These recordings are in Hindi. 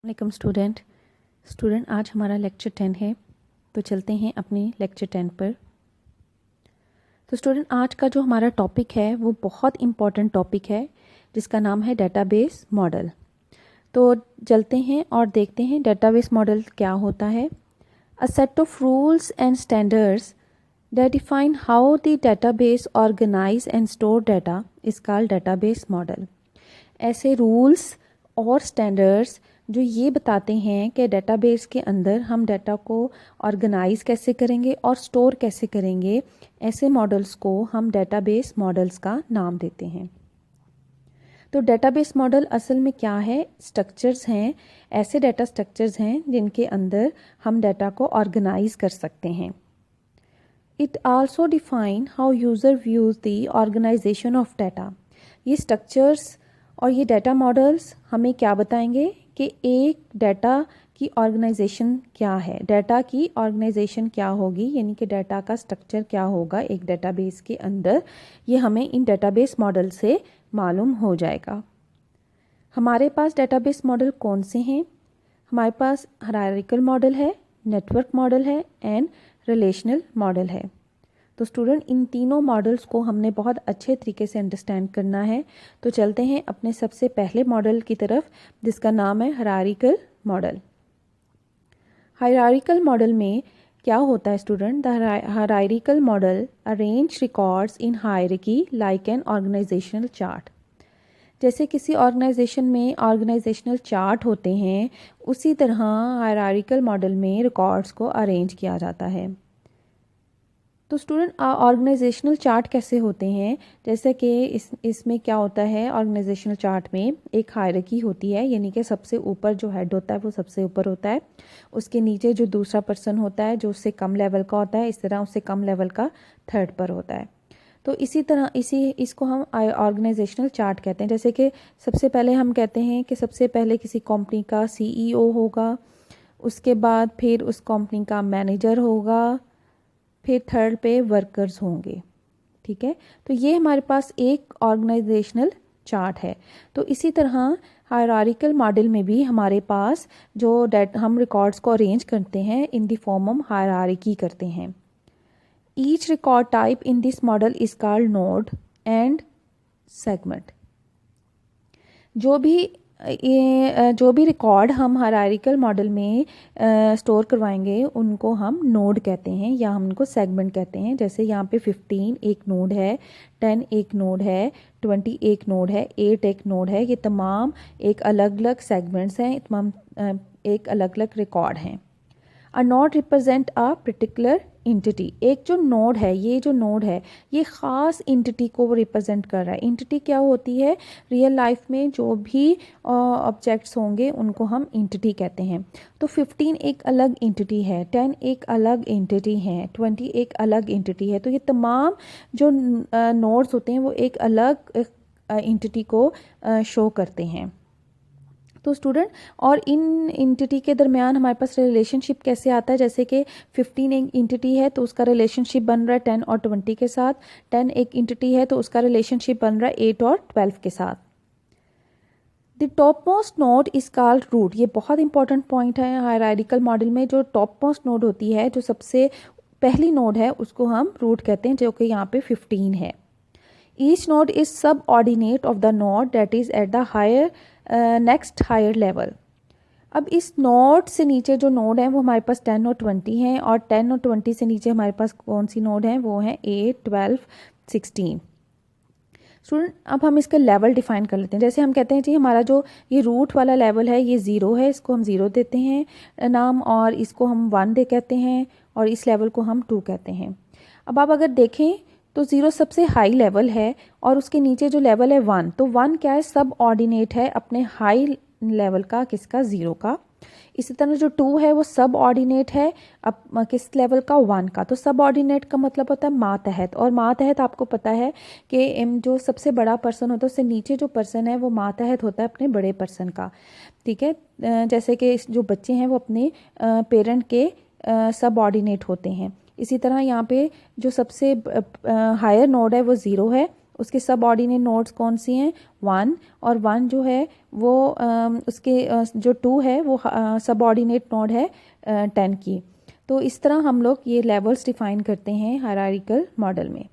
वालेकुम स्टूडेंट आज हमारा लेक्चर 10 है। तो चलते हैं अपने लेक्चर 10 पर। तो स्टूडेंट आज का जो हमारा टॉपिक है वो बहुत इम्पॉर्टेंट टॉपिक है जिसका नाम है डेटाबेस मॉडल। तो चलते हैं और देखते हैं डेटाबेस मॉडल क्या होता है। A set of rules and standards that define how the database organize and store data is called database model। ऐसे रूल्स और स्टैंडर्ड्स जो ये बताते हैं कि डेटाबेस के अंदर हम डाटा को ऑर्गेनाइज कैसे करेंगे और स्टोर कैसे करेंगे, ऐसे मॉडल्स को हम डेटाबेस मॉडल्स का नाम देते हैं। तो डेटाबेस मॉडल असल में क्या है? स्ट्रक्चर्स हैं, ऐसे डाटा स्ट्रक्चर्स हैं जिनके अंदर हम डाटा को ऑर्गेनाइज कर सकते हैं। It also define how user views the organization of data। ये स्ट्रक्चर्स और ये डाटा मॉडल्स हमें क्या बताएंगे कि एक डाटा की ऑर्गेनाइजेशन क्या है, डाटा की ऑर्गेनाइजेशन क्या होगी, यानी कि डाटा का स्ट्रक्चर क्या होगा एक डाटाबेस के अंदर, ये हमें इन डाटाबेस मॉडल से मालूम हो जाएगा। हमारे पास डाटाबेस मॉडल कौन से हैं? हमारे पास हायरार्किकल मॉडल है, नेटवर्क मॉडल है एंड रिलेशनल मॉडल है। तो स्टूडेंट इन तीनों मॉडल्स को हमने बहुत अच्छे तरीके से अंडरस्टैंड करना है। तो चलते हैं अपने सबसे पहले मॉडल की तरफ जिसका नाम है हायरार्किकल मॉडल। हायरार्किकल मॉडल में क्या होता है student? The hierarchical model arrange records in hierarchy like an organisational chart. जैसे किसी ऑर्गेनाइजेशन में ऑर्गेनाइजेशनल चार्ट होते हैं, उसी तरह हायरार्किकल मॉडल में रिकॉर्ड्स को अरेंज किया जाता है। तो स्टूडेंट ऑर्गेनाइजेशनल चार्ट कैसे होते हैं? जैसे कि इसमें क्या होता है, ऑर्गेनाइजेशनल चार्ट में एक हायरार्की होती है, यानी कि सबसे ऊपर जो हेड होता है वो सबसे ऊपर होता है, उसके नीचे जो दूसरा पर्सन होता है जो उससे कम लेवल का होता है, इस तरह उससे कम लेवल का थर्ड पर होता है। तो इसी तरह इसको हम ऑर्गेनाइजेशनल चार्ट कहते हैं। जैसे कि सबसे पहले हम कहते हैं कि सबसे पहले किसी कंपनी का सीईओ होगा, उसके बाद फिर उस कंपनी का मैनेजर होगा, फिर थर्ड पे वर्कर्स होंगे। ठीक है, तो ये हमारे पास एक ऑर्गेनाइजेशनल चार्ट है। तो इसी तरह हायरार्किकल मॉडल में भी हमारे पास जो हम रिकॉर्ड्स को अरेंज करते हैं in the form of hierarchy करते हैं। Each record type in this model is called node and segment। जो भी रिकॉर्ड हम हायरार्किकल मॉडल में स्टोर करवाएंगे उनको हम नोड कहते हैं या हम उनको सेगमेंट कहते हैं। जैसे यहाँ पे 15 एक नोड है, 10 एक नोड है, 20 एक नोड है, 8 एक नोड है। ये तमाम एक अलग अलग सेगमेंट्स हैं, तमाम एक अलग अलग रिकॉर्ड हैं। A node represent a particular entity. एक जो नोड है, ये जो नोड है ये ख़ास इंटिटी को रिप्रेजेंट कर रहा है। इंटिटी क्या होती है? रियल लाइफ में जो भी ऑब्जेक्ट्स होंगे उनको हम इंटिटी कहते हैं। तो 15 एक अलग इंटिटी है, 10 एक अलग इंटिटी है, 20 एक अलग इंटिटी है। तो ये तमाम जो नोड्स होते हैं वो एक अलग इंटिटी को शो करते हैं। तो स्टूडेंट और इन इंटिटी के दरमियान हमारे पास रिलेशनशिप कैसे आता है? जैसे कि 15 एक इंटिटी है तो उसका रिलेशनशिप बन रहा है 10 और 20 के साथ, 10 एक इंटिटी है तो उसका रिलेशनशिप बन रहा है 8 और 12 के साथ। The top most node is called root. ये बहुत इंपॉर्टेंट पॉइंट है हायरार्किकल मॉडल में। जो टॉप मोस्ट नोड होती है, जो सबसे पहली नोड है, उसको हम रूट कहते हैं, जो कि यहाँ पे 15 है। Each node is subordinate of the node that is at the higher next higher level. अब इस नोड से नीचे जो नोड है वो हमारे पास 10 और 20 हैं, और 10 और 20 से नीचे हमारे पास कौन सी नोड है? वो है 8, 12, 16। स्टूडेंट अब हम इसका लेवल डिफाइन कर लेते हैं। जैसे हम कहते हैं जी हमारा जो ये रूट वाला लेवल है ये 0 है, इसको हम 0 देते हैं नाम, और इसको हम 1 दे कहते हैं, और इस लेवल को हम 2 कहते हैं। अब आप अगर देखें तो 0 सबसे हाई लेवल है और उसके नीचे जो लेवल है 1, तो 1 क्या है? सब ऑर्डिनेट है अपने हाई लेवल का, किसका? 0 का। इसी तरह जो 2 है वो सब ऑर्डिनेट है अब किस लेवल का? 1 का। तो सब ऑर्डिनेट का मतलब होता है मातहत, और मातहत आपको पता है कि जो सबसे बड़ा पर्सन होता है उससे नीचे जो पर्सन है वो मातहत होता है अपने बड़े पर्सन का। ठीक है, जैसे कि जो बच्चे हैं वो अपने पेरेंट के सब ऑर्डिनेट होते हैं। इसी तरह यहाँ पे जो सबसे हायर नोड है वो 0 है, उसके सब ऑर्डिनेट नोड्स कौन सी हैं, 1, और 1 जो है वो उसके जो 2 है वो सब ऑर्डिनेट नोड है 10 की। तो इस तरह हम लोग ये लेवल्स डिफाइन करते हैं हायरार्किकल मॉडल में।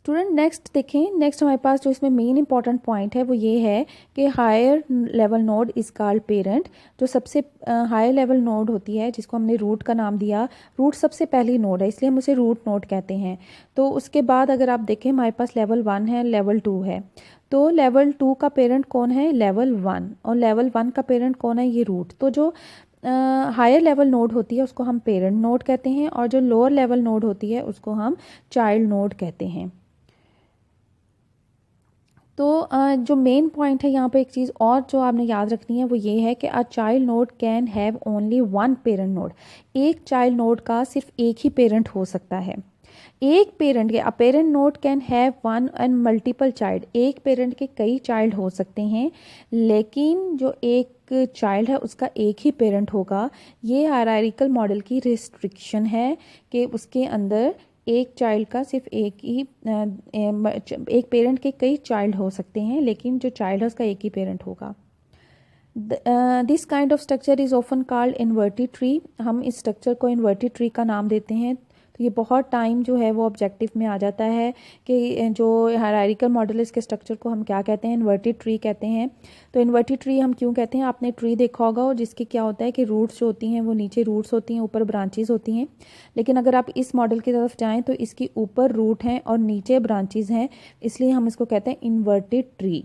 स्टूडेंट नेक्स्ट देखें, नेक्स्ट हमारे पास जो इसमें मेन इंपॉर्टेंट पॉइंट है वो ये है कि higher level node is called parent. जो सबसे हायर लेवल नोड होती है जिसको हमने रूट का नाम दिया, रूट सबसे पहली नोड है इसलिए हम उसे रूट नोड कहते हैं। तो उसके बाद अगर आप देखें हमारे पास लेवल 1 है, लेवल 2 है। तो लेवल 2 का पेरेंट कौन है, लेवल 1, और लेवल 1 का पेरेंट कौन है, ये रूट। तो जो हायर लेवल नोड होती है उसको हम पेरेंट नोड कहते हैं, और जो लोअर लेवल नोड होती है उसको हम चाइल्ड नोड कहते हैं। तो जो मेन पॉइंट है यहाँ पे एक चीज़ और जो आपने याद रखनी है वो ये है कि a child node can have only one parent node. एक चाइल्ड नोड का सिर्फ एक ही पेरेंट हो सकता है। एक पेरेंट के, a parent node can have one and multiple child. एक पेरेंट के कई चाइल्ड हो सकते हैं, लेकिन जो एक चाइल्ड है उसका एक ही पेरेंट होगा। ये हायरार्किकल मॉडल की रिस्ट्रिक्शन है कि उसके अंदर एक चाइल्ड का सिर्फ एक पेरेंट के कई चाइल्ड हो सकते हैं, लेकिन जो चाइल्ड है उसका एक ही पेरेंट होगा। This kind of structure is often called inverted tree. हम इस स्ट्रक्चर को इन्वर्टेड ट्री का नाम देते हैं। तो ये बहुत टाइम जो है वो ऑब्जेक्टिव में आ जाता है कि जो हायरार्किकल मॉडल है इसके स्ट्रक्चर को हम क्या कहते हैं, इन्वर्टेड ट्री कहते हैं। तो इन्वर्टेड ट्री हम क्यों कहते हैं, आपने ट्री देखा होगा और जिसके क्या होता है कि रूट्स जो होती हैं वो नीचे रूट्स होती हैं, ऊपर ब्रांचेस होती हैं। लेकिन अगर आप इस मॉडल की तरफ जाएँ तो इसकी ऊपर रूट हैं और नीचे ब्रांचेस हैं, इसलिए हम इसको कहते हैं इन्वर्टेड ट्री।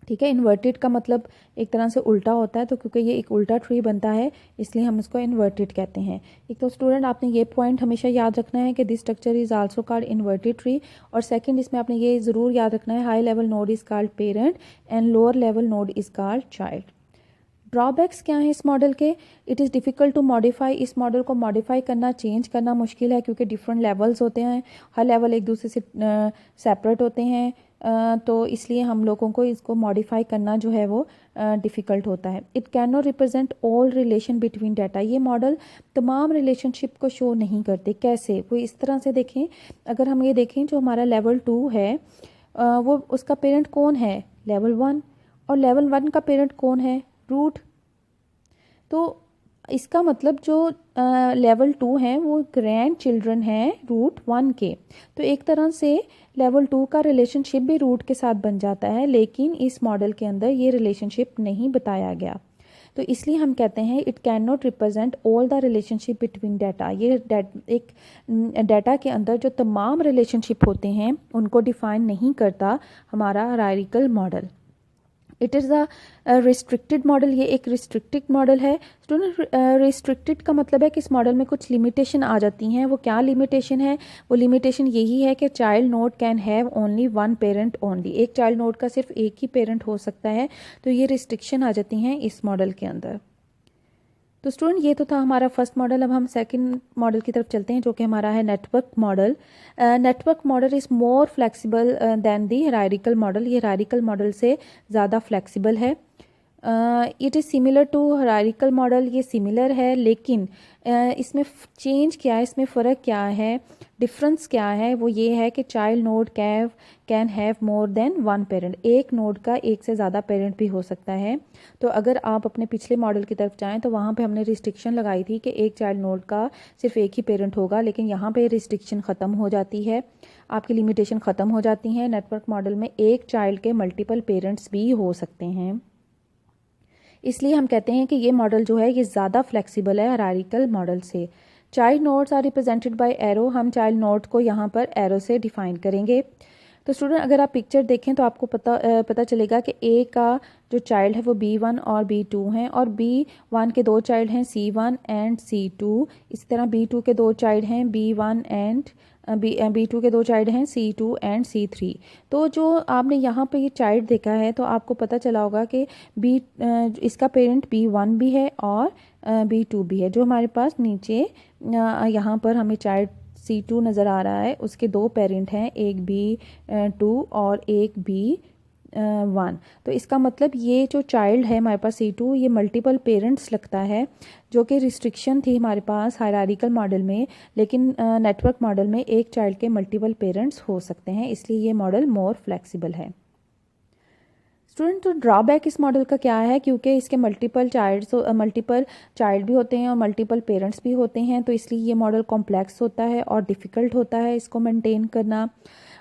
ठीक है, इन्वर्टेड का मतलब एक तरह से उल्टा होता है, तो क्योंकि ये एक उल्टा ट्री बनता है इसलिए हम इसको इन्वर्टेड कहते हैं। एक तो स्टूडेंट आपने ये पॉइंट हमेशा याद रखना है कि this structure is also called inverted tree. और सेकंड इसमें आपने ये ज़रूर याद रखना है, high level node is called parent and lower level node is called child. Drawbacks क्या है इस मॉडल के, it is difficult to modify. इस मॉडल को मॉडिफाई करना, चेंज करना मुश्किल है क्योंकि डिफरेंट लेवल्स होते हैं, हर लेवल एक दूसरे से सेपरेट होते हैं। तो इसलिए हम लोगों को इसको मॉडिफाई करना जो है वो डिफ़िकल्ट होता है। It can not represent all relation between data. ये मॉडल तमाम रिलेशनशिप को शो नहीं करते। कैसे, वो इस तरह से देखें, अगर हम ये देखें जो हमारा लेवल 2 है वो उसका पेरेंट कौन है, लेवल 1, और लेवल 1 का पेरेंट कौन है, रूट। तो इसका मतलब जो लेवल 2 हैं वो ग्रैंड चिल्ड्रन हैं रूट 1 के। तो एक तरह से लेवल 2 का रिलेशनशिप भी रूट के साथ बन जाता है, लेकिन इस मॉडल के अंदर ये रिलेशनशिप नहीं बताया गया। तो इसलिए हम कहते हैं it can not represent all the relationship between data. ये एक डाटा के अंदर जो तमाम रिलेशनशिप होते हैं उनको डिफाइन नहीं करता हमारा hierarchical model. It is a restricted model. ये एक रिस्ट्रिक्टेड मॉडल है। स्टूडेंट, रिस्ट्रिक्टेड का मतलब है कि इस मॉडल में कुछ लिमिटेशन आ जाती हैं। वो क्या लिमिटेशन है, वो लिमिटेशन यही है कि child node can have only one parent only. एक चाइल्ड नोड का सिर्फ एक ही पेरेंट हो सकता है। तो ये रिस्ट्रिक्शन आ जाती हैं इस मॉडल के अंदर। तो स्टूडेंट ये तो था हमारा फर्स्ट मॉडल। अब हम सेकंड मॉडल की तरफ चलते हैं जो कि हमारा है network model. Network model is more flexible than the hierarchical model. ये हायरार्किकल मॉडल से ज़्यादा फ्लेक्सिबल है। It is similar to hierarchical model. ये सिमिलर है, लेकिन इसमें चेंज क्या है, इसमें फ़र्क क्या है, डिफरेंस क्या है, वो ये है कि child node can have more than one parent. एक नोड का एक से ज़्यादा पेरेंट भी हो सकता है। तो अगर आप अपने पिछले मॉडल की तरफ जाएं तो वहाँ पे हमने रिस्ट्रिक्शन लगाई थी कि एक चाइल्ड नोड का सिर्फ एक ही पेरेंट होगा, लेकिन यहाँ पे रिस्ट्रिक्शन ख़त्म हो जाती है, आपकी लिमिटेशन ख़त्म हो जाती हैं। नेटवर्क मॉडल में एक चाइल्ड के मल्टीपल पेरेंट्स भी हो सकते हैं। इसलिए हम कहते हैं कि ये मॉडल जो है ये ज़्यादा फ्लेक्सिबल है हायरार्किकल मॉडल से। Child nodes are represented by arrow. हम चाइल्ड नोड को यहाँ पर एरो से डिफाइन करेंगे। तो स्टूडेंट अगर आप पिक्चर देखें तो आपको पता चलेगा कि ए का जो चाइल्ड है वो B1 और B2 हैं, और B1 के दो चाइल्ड हैं C1 एंड C2। इसी तरह B2 के दो चाइल्ड हैं B1 एंड B2 के दो चाइल्ड हैं C2 एंड C3। तो जो आपने यहाँ पे ये चाइल्ड देखा है तो आपको पता चला होगा कि इसका पेरेंट B1 भी है और B2 भी है। जो हमारे पास नीचे यहाँ पर हमें चाइल्ड C2 नज़र आ रहा है, उसके दो पेरेंट हैं, एक B2 और एक 1। तो इसका मतलब ये जो चाइल्ड है हमारे पास C2 ये मल्टीपल पेरेंट्स लगता है, जो कि रिस्ट्रिक्शन थी हमारे पास हायरार्किकल मॉडल में, लेकिन नेटवर्क मॉडल में एक चाइल्ड के मल्टीपल पेरेंट्स हो सकते हैं, इसलिए ये मॉडल मोर फ्लेक्सिबल है। स्टूडेंट, तो ड्रॉबैक इस मॉडल का क्या है, क्योंकि इसके मल्टीपल चाइल्ड भी होते हैं और मल्टीपल पेरेंट्स भी होते हैं, तो इसलिए ये मॉडल कॉम्प्लेक्स होता है और डिफ़िकल्ट होता है इसको मेंटेन करना।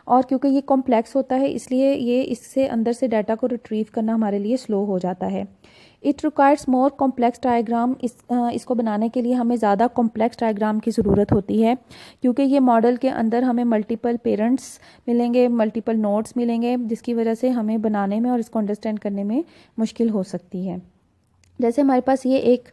और क्योंकि ये कॉम्प्लेक्स होता है इसलिए ये इससे अंदर से डाटा को रिट्रीव करना हमारे लिए स्लो हो जाता है। It requires more complex diagram. इसको बनाने के लिए हमें ज़्यादा कॉम्प्लेक्स डायग्राम की ज़रूरत होती है, क्योंकि ये मॉडल के अंदर हमें मल्टीपल पेरेंट्स मिलेंगे, मल्टीपल नोड्स मिलेंगे, जिसकी वजह से हमें बनाने में और इसको अंडरस्टैंड करने में मुश्किल हो सकती है। जैसे हमारे पास ये एक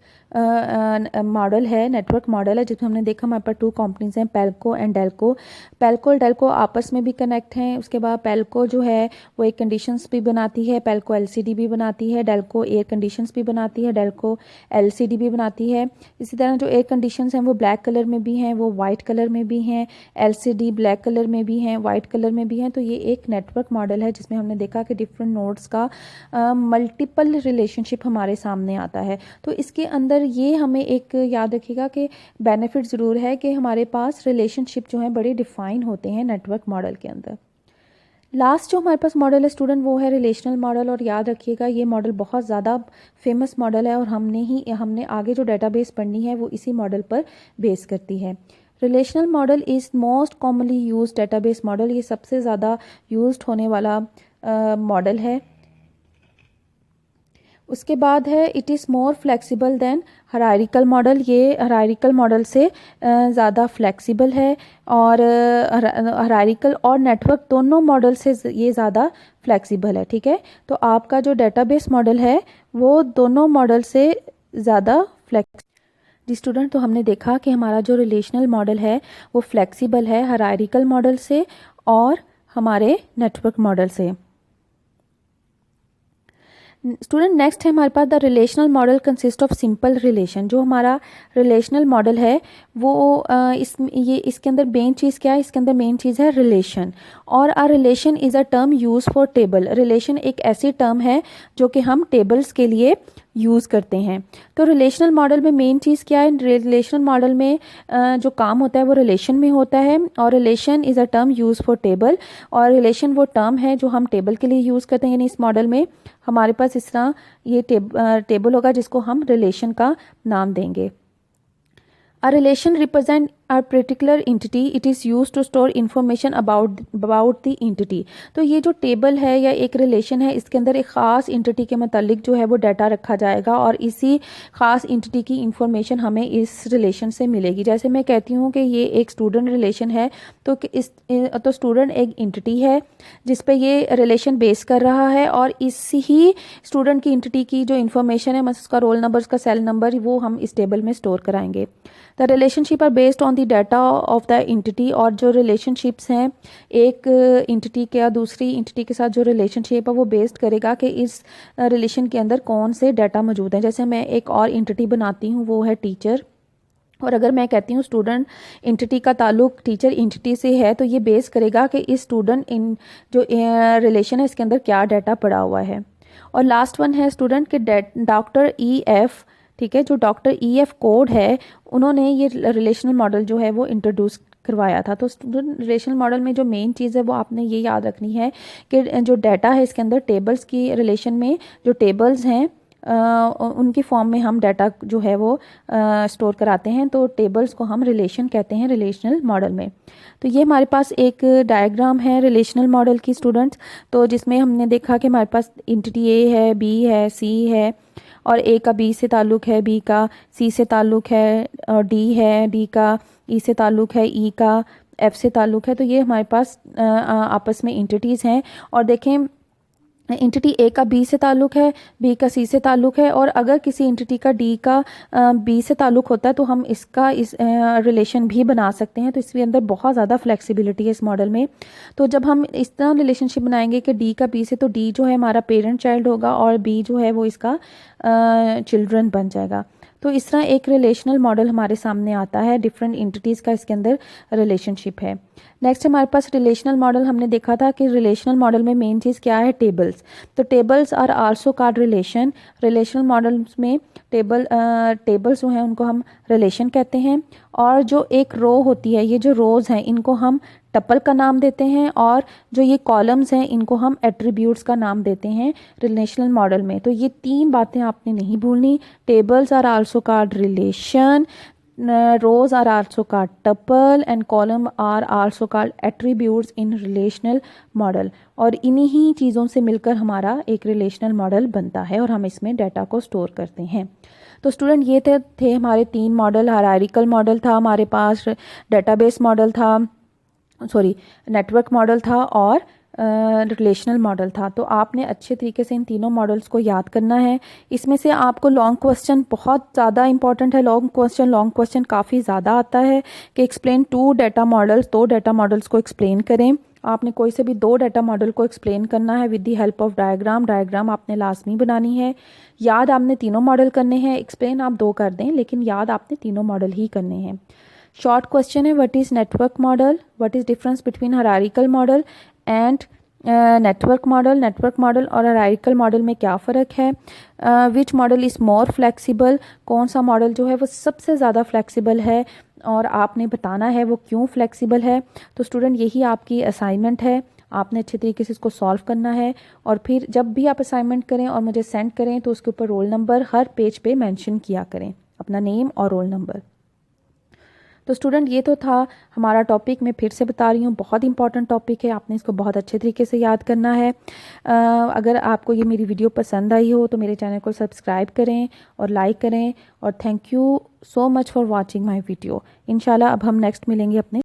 मॉडल है, नेटवर्क मॉडल है, जिसमें हमने देखा हमारे पास 2 कंपनीज हैं, पेल्को एंड डेल्को। पेल्को और डेल्को आपस में भी कनेक्ट हैं। उसके बाद पेल्को जो है वो एक कंडीशंस भी बनाती है, पेल्को एलसीडी भी बनाती है, डेल्को एयर कंडीशंस भी बनाती है, डेल्को एलसीडी भी बनाती है। इसी तरह जो एयर कंडीशंस हैं वो ब्लैक कलर में भी हैं, वो वाइट कलर में भी हैं, एलसीडी ब्लैक कलर में भी हैं, वाइट कलर में भी हैं। तो ये एक नेटवर्क मॉडल है जिसमें हमने देखा कि डिफरेंट नोड्स का मल्टीपल रिलेशनशिप हमारे सामने आता है। तो इसके अंदर ये हमें एक याद रखिएगा कि बेनिफिट ज़रूर है कि हमारे पास रिलेशनशिप जो है बड़े डिफाइन होते हैं नेटवर्क मॉडल के अंदर। लास्ट जो हमारे पास मॉडल है स्टूडेंट वो है रिलेशनल मॉडल, और याद रखिएगा ये मॉडल बहुत ज़्यादा फेमस मॉडल है और हमने आगे जो डेटाबेस पढ़नी है वो इसी मॉडल पर बेस करती है। Relational model is most commonly used database model, ये सबसे ज़्यादा यूज्ड होने वाला मॉडल है। उसके बाद है it is more flexible than hierarchical model, ये हायरार्किकल मॉडल से ज़्यादा फ्लेक्सिबल है, और हायरार्किकल और नेटवर्क दोनों मॉडल से ये ज़्यादा फ्लेक्सिबल है। ठीक है, तो आपका जो डेटाबेस मॉडल है वो दोनों मॉडल से ज़्यादा फ्लेक्स जी स्टूडेंट, तो हमने देखा कि हमारा जो रिलेशनल मॉडल है वो फ्लेक्सिबल है हायरार्किकल मॉडल से और हमारे नेटवर्क मॉडल से। स्टूडेंट, नेक्स्ट है हमारे पास the relational model consist of simple relation. जो हमारा रिलेशनल मॉडल है वो इसके अंदर मेन चीज़ क्या है, इसके अंदर मेन चीज़ है रिलेशन, और a relation is a term use for table. Relation एक ऐसी टर्म है जो कि हम टेबल्स के लिए यूज़ करते हैं। तो रिलेशनल मॉडल में मेन चीज़ क्या है, रिलेशनल मॉडल में जो काम होता है वो रिलेशन में होता है, और relation is a term use for table, और रिलेशन वो टर्म है जो हम टेबल के लिए यूज़ करते हैं। यानी इस मॉडल में हमारे पास इस तरह ये टेबल होगा जिसको हम रिलेशन का नाम देंगे। A relation represent a particular entity. It is used to store information about the entity. तो ये जो टेबल है या एक रिलेशन है इसके अंदर एक ख़ास इंटिटी के मतलब जो है वो डाटा रखा जाएगा, और इसी ख़ास इंटिटी की इंफॉर्मेशन हमें इस रिलेशन से मिलेगी। जैसे मैं कहती हूँ कि ये एक स्टूडेंट रिलेशन है, तो स्टूडेंट एक इंटिटी है जिस पे ये रिलेशन बेस कर रहा है, और इसी ही स्टूडेंट की इंटिटी की जो इन्फॉर्मेशन है, मतलब उसका रोल नंबर, उसका सेल नंबर, वो हम इस टेबल में स्टोर कराएंगे। The relationship are based on the data of the entity, और जो रिलेशनशिप्स हैं एक इंटिटी के या दूसरी इंटिटी के साथ जो रिलेशनशिप है वो बेस्ड करेगा कि इस रिलेशन के अंदर कौन से डाटा मौजूद हैं। जैसे मैं एक और इंटिटी बनाती हूँ वो है टीचर, और अगर मैं कहती हूँ स्टूडेंट इंटिटी का ताल्लुक टीचर इंटिटी से है, तो ये बेस करेगा कि इस स्टूडेंट इन जो रिलेशन है इसके अंदर क्या डाटा पड़ा हुआ है। और लास्ट वन है स्टूडेंट के डॉक्टर EF, ठीक है, जो डॉक्टर EF कोड है उन्होंने ये रिलेशनल मॉडल जो है वो इंट्रोड्यूस करवाया था। तो स्टूडेंट रिलेशनल मॉडल में जो मेन चीज़ है वो आपने ये याद रखनी है कि जो डाटा है इसके अंदर टेबल्स की रिलेशन में जो टेबल्स हैं उनकी फॉर्म में हम डाटा जो है वो स्टोर कराते हैं, तो टेबल्स को हम रिलेशन कहते हैं रिलेशनल मॉडल में। तो ये हमारे पास एक डायग्राम है रिलेशनल मॉडल की स्टूडेंट्स, तो जिसमें हमने देखा कि हमारे पास इंटिटी A है, B है, C है, और A का B से ताल्लुक़ है, B का C से ताल्लुक़ है, और D है, D का E से ताल्लुक़ है, E का F से ताल्लुक़ है। तो ये हमारे पास आपस में इंटिटीज़ हैं, और देखें इंटिटी A का B से ताल्लुक़ है, B का C से ताल्लुक़ है, और अगर किसी इंटिटी का D का B से ताल्लुक़ होता है तो हम इसका रिलेशन भी बना सकते हैं। तो इसके अंदर बहुत ज़्यादा फ्लेक्सिबिलिटी है इस मॉडल में। तो जब हम इस तरह रिलेशनशिप बनाएंगे कि D का B से, तो D जो है हमारा पेरेंट चाइल्ड होगा और B जो है वो इसका चिल्ड्रन बन जाएगा। तो इस तरह एक रिलेशनल मॉडल हमारे सामने आता है, डिफरेंट एंटिटीज़ का इसके अंदर रिलेशनशिप है। नेक्स्ट हमारे पास रिलेशनल मॉडल, हमने देखा था कि रिलेशनल मॉडल में मेन चीज़ क्या है, टेबल्स। तो tables are also called relation. Relational models में टेबल्स जो हैं उनको हम रिलेशन कहते हैं, और जो एक रो होती है, ये जो रोज़ हैं इनको हम टपल का नाम देते हैं, और जो ये कॉलम्स हैं इनको हम एट्रीब्यूट्स का नाम देते हैं रिलेशनल मॉडल में। तो ये 3 बातें आपने नहीं भूलनी। Tables are also called relation, rows are also called tuple and column are also called attributes in relational model। और इन्हीं ही चीज़ों से मिलकर हमारा एक रिलेशनल मॉडल बनता है और हम इसमें डाटा को स्टोर करते हैं। तो स्टूडेंट ये थे हमारे 3 मॉडल। हायरार्किकल मॉडल था हमारे पास, डेटाबेस मॉडल था, सॉरी नेटवर्क मॉडल था, और रिलेशनल मॉडल था। तो आपने अच्छे तरीके से इन तीनों मॉडल्स को याद करना है। इसमें से आपको लॉन्ग क्वेश्चन बहुत ज़्यादा इंपॉर्टेंट है। लॉन्ग क्वेश्चन काफ़ी ज़्यादा आता है कि explain 2 data models, 2 data models को एक्सप्लेन करें। आपने कोई से भी 2 डाटा मॉडल को एक्सप्लेन करना है with the help of diagram आपने लाजमी बनानी है। याद आपने तीनों मॉडल करने हैं, एक्सप्लेन आप 2 कर दें लेकिन याद आपने तीनों मॉडल ही करने हैं। शॉर्ट क्वेश्चन है, what is network model, what is difference between hierarchical model and network model और हायरार्किकल मॉडल में क्या फ़र्क है। Which model is more flexible, कौन सा मॉडल जो है वो सबसे ज़्यादा फ्लेक्सिबल है और आपने बताना है वो क्यों फ्लेक्सिबल है। तो स्टूडेंट यही आपकी असाइनमेंट है, आपने अच्छे तरीके से इसको सॉल्व करना है, और फिर जब भी आप असाइनमेंट करें और मुझे सेंड करें तो उसके ऊपर रोल नंबर हर पेज पे मेंशन किया करें, अपना नेम और रोल नंबर। तो स्टूडेंट ये तो था हमारा टॉपिक। मैं फिर से बता रही हूँ, बहुत इंपॉर्टेंट टॉपिक है, आपने इसको बहुत अच्छे तरीके से याद करना है। अगर आपको ये मेरी वीडियो पसंद आई हो तो मेरे चैनल को सब्सक्राइब करें और लाइक करें, और thank you so much for watching my video. इंशाल्लाह अब हम नेक्स्ट मिलेंगे अपने